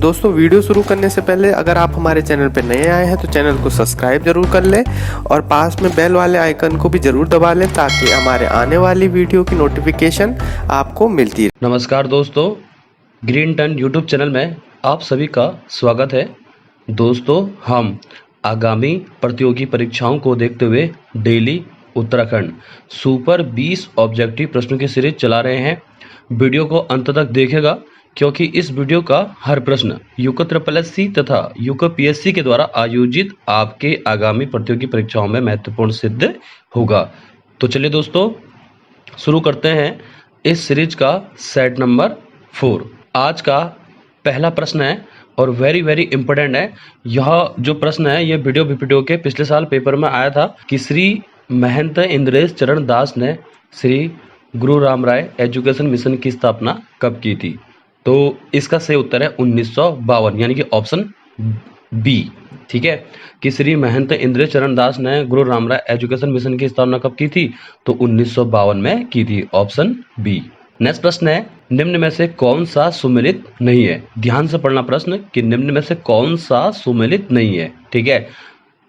दोस्तों वीडियो शुरू करने से पहले अगर आप हमारे चैनल पर नए आए हैं तो चैनल को सब्सक्राइब जरूर कर लें और पास में बेल वाले आइकन को भी जरूर दबा लें ताकि हमारे आने वाली वीडियो की नोटिफिकेशन आपको मिलती रहे। नमस्कार दोस्तों, ग्रीन टर्न यूट्यूब चैनल में आप सभी का स्वागत है। दोस्तों, हम आगामी प्रतियोगी परीक्षाओं को देखते हुए डेली उत्तराखंड सुपर 20 ऑब्जेक्टिव प्रश्नों की सीरीज चला रहे हैं। वीडियो को अंत तक देखेगा क्योंकि इस वीडियो का हर प्रश्न यूको SSC तथा यूको PSC के द्वारा आयोजित आपके आगामी प्रतियोगी परीक्षाओं में महत्वपूर्ण सिद्ध होगा। तो चलिए दोस्तों, शुरू करते हैं इस सीरीज का सेट नंबर 4। आज का पहला प्रश्न है और वेरी इंपॉर्टेंट है। यह जो प्रश्न है ये वीडियो BPTO के पिछले साल पेपर में आया था कि श्री महंत इंद्रेश चरण दास ने श्री गुरु राम राय एजुकेशन मिशन की स्थापना कब की थी। तो इसका सही उत्तर है 1952, यानी कि ऑप्शन बी। ठीक है, कि श्री महंत इंद्रेश चरण दास ने गुरु राम राय एजुकेशन मिशन की स्थापना कब की थी, तो 1952 में की थी, ऑप्शन बी। नेक्स्ट प्रश्न है, निम्न में से कौन सा सुमेलित नहीं है। ध्यान से पढ़ना प्रश्न कि निम्न में से कौन सा सुमेलित नहीं है। ठीक है,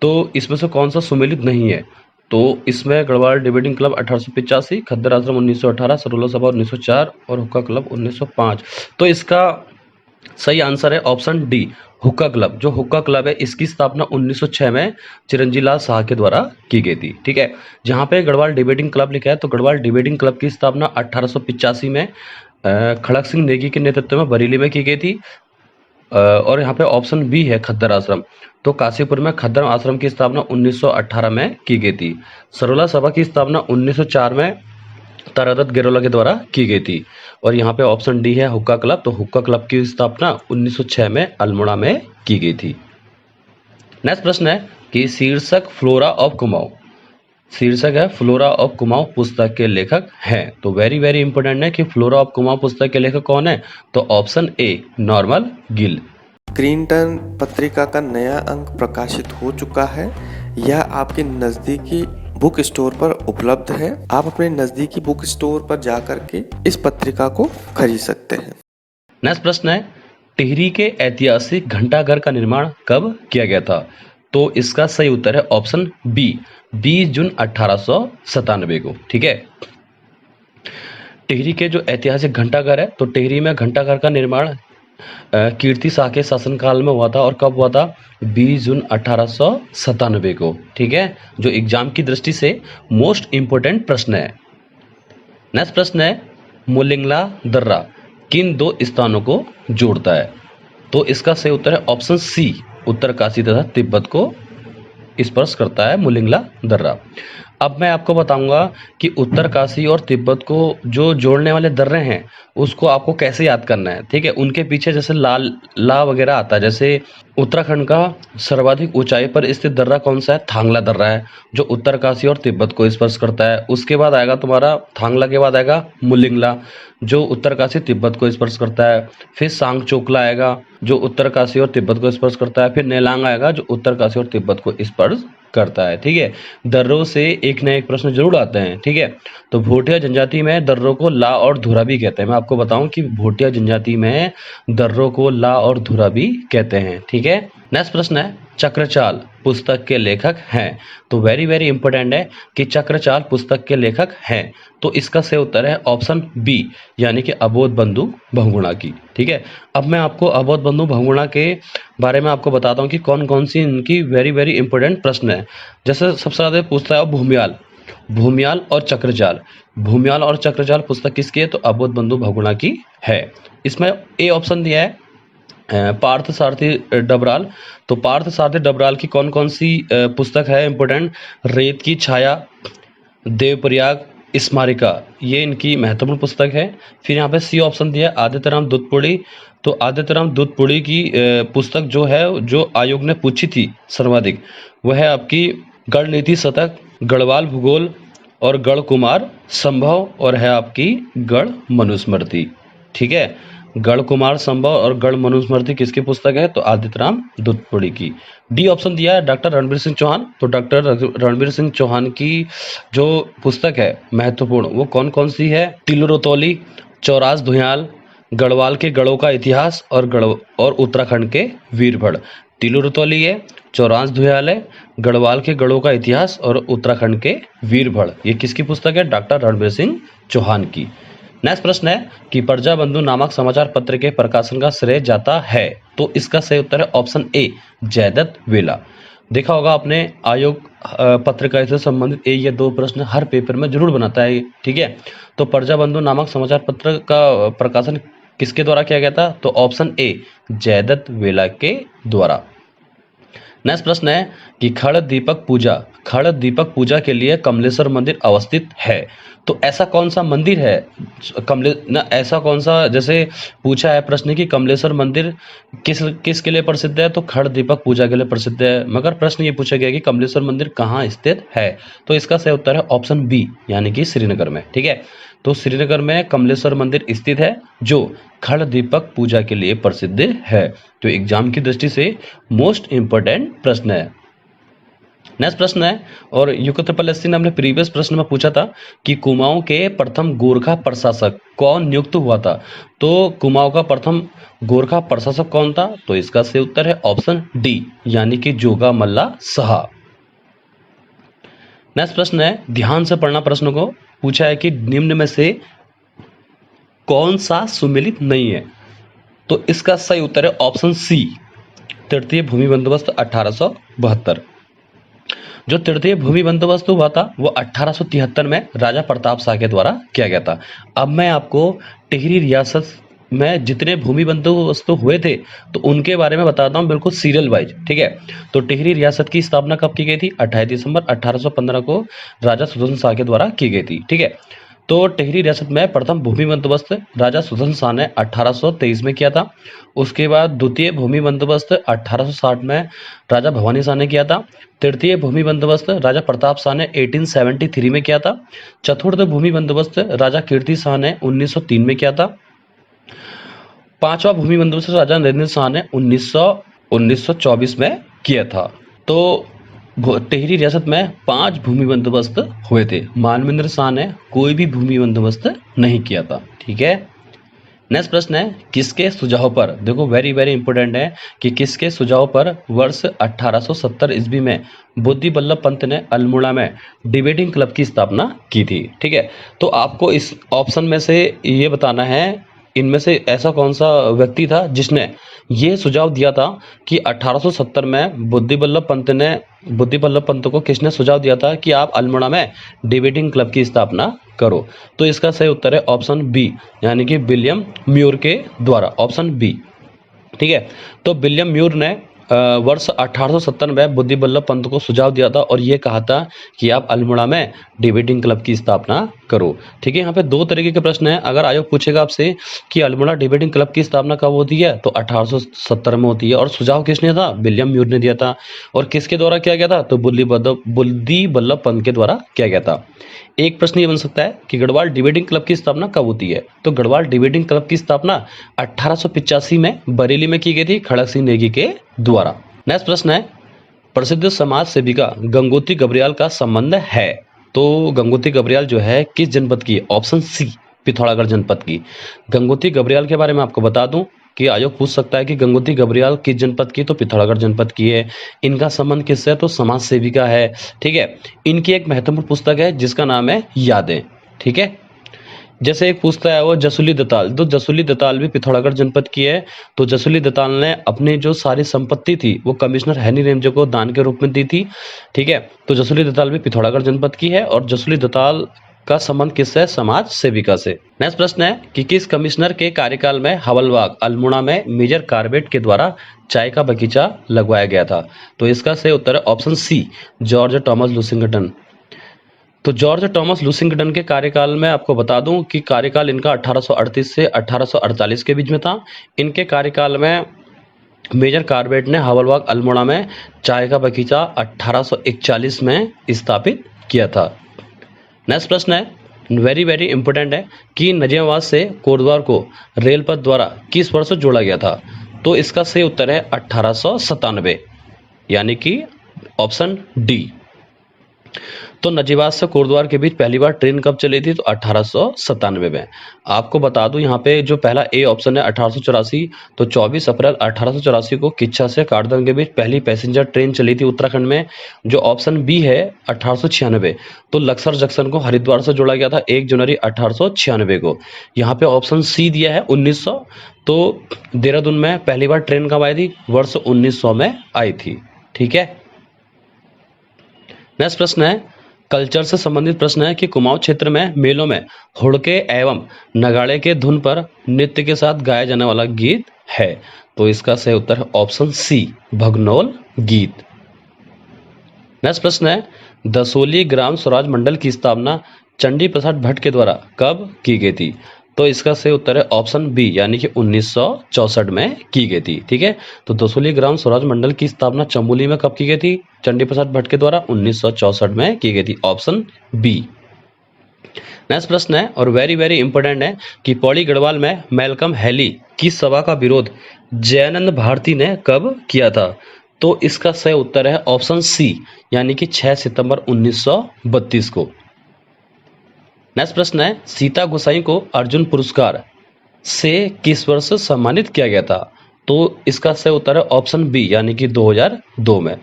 तो इसमें से कौन सा सुमेलित नहीं है, तो इसमें गढ़वाल डिबेटिंग क्लब 1885, खद्दर आश्रम 1918, सरोला सभा 1904 और हुक्का क्लब 1905। तो इसका सही आंसर है ऑप्शन डी, हुक्का क्लब। जो हुक्का क्लब है इसकी स्थापना 1906 में चिरंजीव लाल शाह के द्वारा की गई थी। ठीक है, जहां पे गढ़वाल डिबेटिंग क्लब लिखा है तो गढ़वाल डिबेटिंग क्लब की स्थापना 1885 में खड़क सिंह नेगी के नेतृत्व में बरेली में की गई थी। और यहाँ पे ऑप्शन बी है खद्दर आश्रम। तो काशीपुर में खद्दर आश्रम की स्थापना 1918 में की गई थी। सरोला सभा की स्थापना 1904 में तारादत्त गेरोला के द्वारा की गई थी। और यहाँ पे ऑप्शन डी है हुक्का क्लब। तो हुक्का क्लब की स्थापना 1906 में अल्मोड़ा में की गई थी। नेक्स्ट प्रश्न है कि शीर्षक फ्लोरा ऑफ कुमाऊं, शीर्षक है फ्लोरा ऑफ कुमाऊं पुस्तक के लेखक हैं। तो वेरी इंपॉर्टेंट है कि फ्लोरा ऑफ कुमाऊं पुस्तक के लेखक कौन है, तो option A Norman Gill. Green turn पत्रिका का नया अंक प्रकाशित हो चुका है। यह आपके नजदीकी बुक स्टोर पर उपलब्ध है। आप अपने नजदीकी बुक स्टोर पर जाकर के इस पत्रिका को खरीद सकते हैं। नेक्स्ट प्रश्न है, टिहरी के ऐतिहासिक घंटाघर का निर्माण कब किया गया था। तो इसका सही उत्तर है ऑप्शन बी, 20 जून 1897 को। ठीक है, टिहरी के जो ऐतिहासिक घंटाघर है तो टिहरी में घंटाघर का निर्माण कीर्ति शाह के शासनकाल में हुआ था। और कब हुआ था, 20 जून 1897 को। ठीक है, जो एग्जाम की दृष्टि से मोस्ट इंपोर्टेंट प्रश्न है। नेक्स्ट प्रश्न है, मोलिंगला दर्रा किन दो स्थानों को जोड़ता है। तो इसका सही उत्तर है ऑप्शन सी, उत्तरकाशी तथा तिब्बत को स्पर्श करता है मोलिंगला दर्रा। अब मैं आपको बताऊंगा कि उत्तरकाशी और तिब्बत को जो जोड़ने वाले दर्रे हैं उसको आपको कैसे याद करना है। ठीक है, उनके पीछे जैसे ला वगैरह आता है। जैसे उत्तराखंड का सर्वाधिक ऊंचाई पर स्थित दर्रा कौन सा है, थांगला दर्रा है, जो उत्तरकाशी और तिब्बत को स्पर्श करता है। उसके बाद आएगा तुम्हारा थांगला के बाद आएगा मुलिंगला, जो उत्तरकाशी तिब्बत को स्पर्श करता है। फिर सांगचोकला आएगा जो उत्तरकाशी और तिब्बत को स्पर्श करता है। फिर नेलांग आएगा जो उत्तरकाशी और तिब्बत को स्पर्श करता है। ठीक है, दर्रों से एक न एक प्रश्न जरूर आते हैं। ठीक है, तो भोटिया जनजाति में दर्रों को ला और धुरा भी कहते हैं। मैं आपको बताऊं कि भोटिया जनजाति में दर्रों को ला और धुरा भी कहते हैं। ठीक है, नेक्स्ट प्रश्न है, चक्रचाल पुस्तक के लेखक हैं। तो वेरी इंपॉर्टेंट है कि चक्रचाल पुस्तक के लेखक हैं। तो इसका सही उत्तर है ऑप्शन बी, यानी कि अबोध बंधु बहुगुणा की। ठीक है, अब मैं आपको अबोध बंधु बहुगुणा के बारे में आपको बताता हूँ कि कौन कौन सी इनकी वेरी इंपॉर्टेंट प्रश्न है। जैसे सबसे ज्यादा पूछता है भूमियाल और चक्रचाल। भूमियाल और चक्रचाल पुस्तक किसकी है, तो अबोध बंधु बहुगुणा की है। इसमें ए ऑप्शन दिया है पार्थ सारथी डबराल। तो पार्थ सारथी डबराल की कौन कौन सी पुस्तक है इंपोर्टेंट, रेत की छाया, देवप्रयाग स्मारिका, ये इनकी महत्वपूर्ण पुस्तक है। फिर यहाँ पे सी ऑप्शन दिया है आदित्यराम दूधपुड़ी। तो आदित्यराम दूधपुड़ी की पुस्तक जो है, जो आयोग ने पूछी थी सर्वाधिक, वह है आपकी गढ़ नीति शतक, गढ़वाल भूगोल और गढ़ कुमार संभव, और है आपकी गढ़ मनुस्मृति। ठीक है, गढ़ कुमार संभव और गढ़ मनुस्मृति किसकी पुस्तक है, तो आदित्यराम दूधपुड़ी की। डी ऑप्शन दिया है डॉक्टर रणबीर सिंह चौहान। तो डॉक्टर रणबीर सिंह चौहान की जो पुस्तक है महत्वपूर्ण वो कौन कौन सी है, तिलु रतौली, चौरास धुयाल, गढ़वाल के गढ़ों का इतिहास और उत्तराखंड के वीरभड़। तिलु रतौली है, चौरांश धुयाले, गढ़वाल के गढ़ों का इतिहास और उत्तराखंड के वीरभड़। ये किसकी पुस्तक है? डॉक्टर रणबीर सिंह चौहान की। नेक्स्ट प्रश्न है कि प्रजा बंधु नामक समाचार पत्र के प्रकाशन का श्रेय जाता है, तो इसका सही उत्तर है ऑप्शन ए, जयदत्त वेला। देखा होगा आपने, आयोग पत्रकारिता से संबंधित एक या दो प्रश्न हर पेपर में जरूर बनाता है, ठीक है। तो प्रजा बंधु नामक समाचार पत्र का प्रकाशन किसके द्वारा किया गया था? तो ऑप्शन ए, जयदत्त वेला के द्वारा। नेक्स्ट प्रश्न है कि खड़ दीपक पूजा के लिए कमलेश्वर मंदिर अवस्थित है, तो ऐसा कौन सा मंदिर है? ऐसा कौन सा, जैसे पूछा है प्रश्न कि कमलेश्वर मंदिर किसके लिए प्रसिद्ध है, तो खड़ दीपक पूजा के लिए प्रसिद्ध है। मगर प्रश्न ये पूछा गया कि कमलेश्वर मंदिर कहाँ स्थित है, तो इसका सही उत्तर है ऑप्शन बी, यानी कि श्रीनगर में, ठीक है। तो श्रीनगर में कमलेश्वर मंदिर स्थित है, जो खड़ दीपक पूजा के लिए प्रसिद्ध है। तो एग्जाम की दृष्टि से मोस्ट इंपोर्टेंट प्रश्न है। नेक्स्ट प्रश्न है, और यूकतपल ने अपने प्रीवियस प्रश्न में पूछा था कि कुमाऊं के प्रथम गोरखा प्रशासक कौन नियुक्त हुआ था, तो कुमाऊं का प्रथम गोरखा प्रशासक कौन था? तो इसका सही उत्तर है ऑप्शन डी, यानी कि जोगा मल्ला साहा। नेक्स्ट प्रश्न है, ध्यान से पढ़ना प्रश्न को। पूछा है कि निम्न में से कौन सा सुमेलित नहीं है, तो इसका सही उत्तर है ऑप्शन सी, तृतीय भूमि बंदोबस्त 1872। जो तृतीय भूमि बंदोबस्त हुआ था वो 1873 में राजा प्रताप शाह के द्वारा किया गया था। अब मैं आपको टिहरी रियासत में जितने भूमि बंदोबस्त हुए थे तो उनके बारे में बताता हूँ, बिल्कुल सीरियल वाइज, ठीक है। तो टिहरी रियासत की स्थापना कब की गई थी? 28 दिसंबर 1815 को राजा सुदर्शन शाह के द्वारा की गई थी, ठीक है। तो टिहरी रियासत में प्रथम भूमि बंदोबस्त राजा सुदर्शन शाह ने 1823 में किया था। उसके बाद द्वितीय भूमि बंदोबस्त 1860 में राजा भवानी शाह ने किया था। तृतीय भूमि बंदोबस्त राजा प्रताप शाह ने 1873 में किया था। चतुर्थ भूमि बंदोबस्त राजा कीर्ति शाह ने 1903 में किया था। पांचवा भूमि बंदोबस्त राजा नरेंद्र शाह ने 1924 में किया था। तो टिहरी रियासत में 5 भूमि बंदोबस्त हुए थे। मानवेंद्र शाह ने कोई भी भूमि बंदोबस्त नहीं किया था, ठीक है। नेक्स्ट प्रश्न है, किसके सुझाव पर, देखो वेरी वेरी इंपोर्टेंट है कि किसके सुझाव पर वर्ष 1870 ईस्वी में बुद्धि बल्लभ पंत ने अल्मोड़ा में डिबेटिंग क्लब की स्थापना की थी, ठीक है। तो आपको इस ऑप्शन में से ये बताना है, इनमें से ऐसा कौन सा व्यक्ति था जिसने ये सुझाव दिया था कि 1870 में बुद्धि बल्लभ पंत को किसने सुझाव दिया था कि आप अल्मोड़ा में डिबेटिंग क्लब की स्थापना करो। तो इसका सही उत्तर है ऑप्शन बी, यानी कि विलियम म्यूर के द्वारा, ऑप्शन बी, ठीक है। तो विलियम म्यूर ने वर्ष 1870 में बुद्धि बल्लभ पंत को सुझाव दिया था और ये कहा था कि आप अल्मोड़ा में डिबेटिंग क्लब की स्थापना करो, ठीक है। यहाँ पे दो तरीके के प्रश्न हैं। अगर आयोग पूछेगा आपसे कि अल्मोड़ा डिबेटिंग क्लब की स्थापना कब होती है, तो 1870 में होती है, और सुझाव किसने था? विलियम म्यूर ने दिया था। और किसके द्वारा किया गया था? तो बुद्धि बल्लभ पंत के द्वारा किया गया था। एक प्रश्न ये बन सकता है कि गढ़वाल डिबेटिंग क्लब की स्थापना कब होती है, तो गढ़वाल डिबेटिंग क्लब की स्थापना 1885 में बरेली में की गई थी खड़क सिंह नेगी के द्वारा। नेक्स्ट प्रश्न है, प्रसिद्ध समाज सेविका गंगोत्री गबरियाल का संबंध है, तो गंगोत्री गबरियाल जो है किस जनपद की? ऑप्शन सी, पिथौरागढ़ जनपद की। गंगोत्री गबरियाल के बारे में आपको बता दूं कि आयोग पूछ सकता है कि गंगोत्री गबरियाल किस जनपद की, तो पिथौरागढ़ जनपद की है। इनका संबंध किससे है? तो समाज सेविका है, ठीक है। इनकी एक महत्वपूर्ण पुस्तक है जिसका नाम है यादें, ठीक है। जैसे एक पूछता है वो जसुली दताल, तो जसुली दताल भी पिथौरागढ़ जनपद की है। तो जसुली दताल ने अपनी जो सारी संपत्ति थी वो कमिश्नर हैनी रेमजे को दान के रूप में दी थी, ठीक है। तो जसुली दताल भी पिथौरागढ़ जनपद की है और जसुली दताल का संबंध किससे? समाज सेविका से। नेक्स्ट प्रश्न है कि किस कमिश्नर के कार्यकाल में हवलबाग अल्मोड़ा में मेजर कार्बेट के द्वारा चाय का बगीचा लगवाया गया था, तो इसका सही उत्तर है option C, George Thomas Lushington. तो जॉर्ज टॉमस लुसिंगटन के कार्यकाल में आपको बता दूं कि कार्यकाल इनका 1838 से 1848 के बीच में था। इनके कार्यकाल में मेजर कार्बेट ने हवलबाग अल्मोड़ा में चाय का बगीचा 1841 में स्थापित किया था। नेक्स्ट प्रश्न है, वेरी वेरी इंपोर्टेंट है कि नजियाबाद से कोटद्वार को रेल पथ द्वारा किस वर्ष जोड़ा गया था, तो इसका सही उत्तर है 1897, यानी कि ऑप्शन डी। तो नजीबाद से कोटद्वार के बीच पहली बार ट्रेन कब चली थी? तो 1897 में। आपको बता दूं यहाँ पे जो पहला ए ऑप्शन है 1884, तो 24 अप्रैल 1884 को किच्छा से कारदम के बीच पहली पैसेंजर ट्रेन चली थी उत्तराखंड में। जो ऑप्शन बी है 1896, तो लक्सर जंक्शन को हरिद्वार से जोड़ा गया था 1 जनवरी 1896 को। यहाँ पे ऑप्शन सी दिया है 1900, तो देहरादून में पहली बार ट्रेन कब आई थी? वर्ष 1900 में आई थी। ठीक है, नेक्स्ट प्रश्न है, कल्चर से संबंधित प्रश्न है कि कुमाऊं क्षेत्र में मेलों में हुड़के एवं नगाड़े के धुन पर नृत्य के साथ गाया जाने वाला गीत है। तो इसका सही उत्तर है ऑप्शन सी, भगनोल गीत। नेक्स्ट प्रश्न है, दसोली ग्राम स्वराज मंडल की स्थापना चंडी प्रसाद भट्ट के द्वारा कब की गई थी? तो इसका सही उत्तर है ऑप्शन बी, यानी कि 1964 में की गई थी। ठीक है, तो दसोली ग्राम स्वराज मंडल की स्थापना चमोली में कब की गई थी? चंडी प्रसाद भट्ट के द्वारा 1964 में की गई थी, ऑप्शन बी। नेक्स्ट प्रश्न है और वेरी वेरी इंपॉर्टेंट है कि पौड़ी गढ़वाल में मैल्कम हैली की सभा का विरोध जयानंद भारती ने कब किया था? तो इसका सही उत्तर है ऑप्शन सी, यानी कि 6 सितंबर 1932 को। नेक्स्ट प्रश्न है, सीता गोसाई को अर्जुन पुरस्कार से किस वर्ष सम्मानित किया गया था? तो इसका सही उत्तर है ऑप्शन बी, यानी कि 2002 में।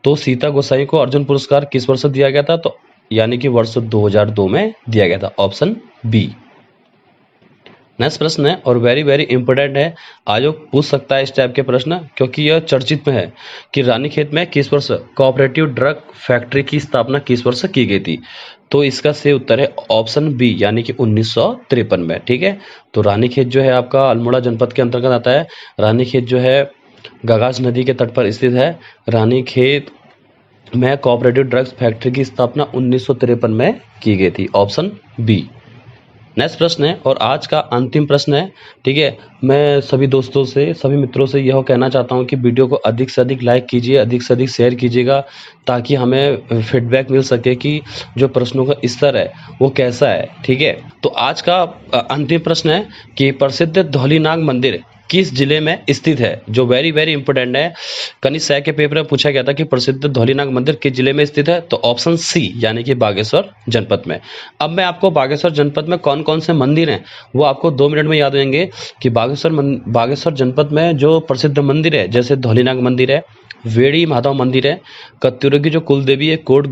तो सीता गोसाई को अर्जुन पुरस्कार किस वर्ष दिया गया था? तो यानी कि वर्ष 2002 में दिया गया था, ऑप्शन बी। नेक्स्ट प्रश्न है और वेरी वेरी इंपॉर्टेंट है, आयोग पूछ सकता है इस टाइप के प्रश्न क्योंकि यह चर्चित में है कि रानीखेत में किस वर्ष कोऑपरेटिव ड्रग फैक्ट्री की स्थापना किस वर्ष की गई थी? तो इसका सही उत्तर है ऑप्शन बी, यानी कि 1953 में। ठीक है, तो रानीखेत जो है आपका अल्मोड़ा जनपद के अंतर्गत आता है। रानीखेत जो है गगास नदी के तट पर स्थित है। रानीखेत में कोऑपरेटिव ड्रग्स फैक्ट्री की स्थापना 1953 में की गई थी, ऑप्शन बी। नेक्स्ट प्रश्न है और आज का अंतिम प्रश्न है। ठीक है, मैं सभी दोस्तों से, सभी मित्रों से यह कहना चाहता हूं कि वीडियो को अधिक से अधिक लाइक कीजिए, अधिक से अधिक शेयर कीजिएगा, ताकि हमें फीडबैक मिल सके कि जो प्रश्नों का स्तर है वो कैसा है। ठीक है, तो आज का अंतिम प्रश्न है कि प्रसिद्ध धौलीनाग मंदिर किस जिले में स्थित है? जो वेरी वेरी इंपॉर्टेंट है, कनिष्ठ सह के पेपर में पूछा गया था कि प्रसिद्ध धौलीनाग मंदिर किस जिले में स्थित है? तो ऑप्शन सी, यानी कि बागेश्वर जनपद में। अब मैं आपको बागेश्वर जनपद में कौन कौन से मंदिर हैं वो आपको 2 मिनट में याद रहेंगे कि बागेश्वर जनपद में जो प्रसिद्ध मंदिर है, जैसे धौलीनाग मंदिर है, वेड़ी माधव मंदिर है, कत्यूरों की जो कुल देवी है कोट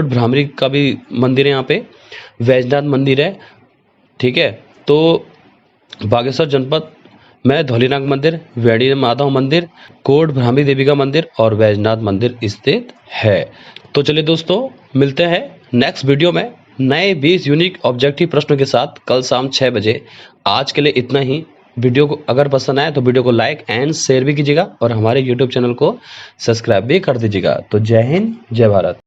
भ्रामरी का भी मंदिर है, यहाँ पे वैजनाथ मंदिर है। ठीक है, तो बागेश्वर जनपद में धौलीनाग मंदिर, वेड़ी माधव मंदिर, कोट भ्रामरी देवी का मंदिर और वैजनाथ मंदिर स्थित है। तो चलिए दोस्तों, मिलते हैं नेक्स्ट वीडियो में नए 20 यूनिक ऑब्जेक्टिव प्रश्नों के साथ कल शाम 6 बजे। आज के लिए इतना ही। वीडियो को अगर पसंद आए तो वीडियो को लाइक एंड शेयर भी कीजिएगा और हमारे यूट्यूब चैनल को सब्सक्राइब भी कर दीजिएगा। तो जय हिंद, जय भारत।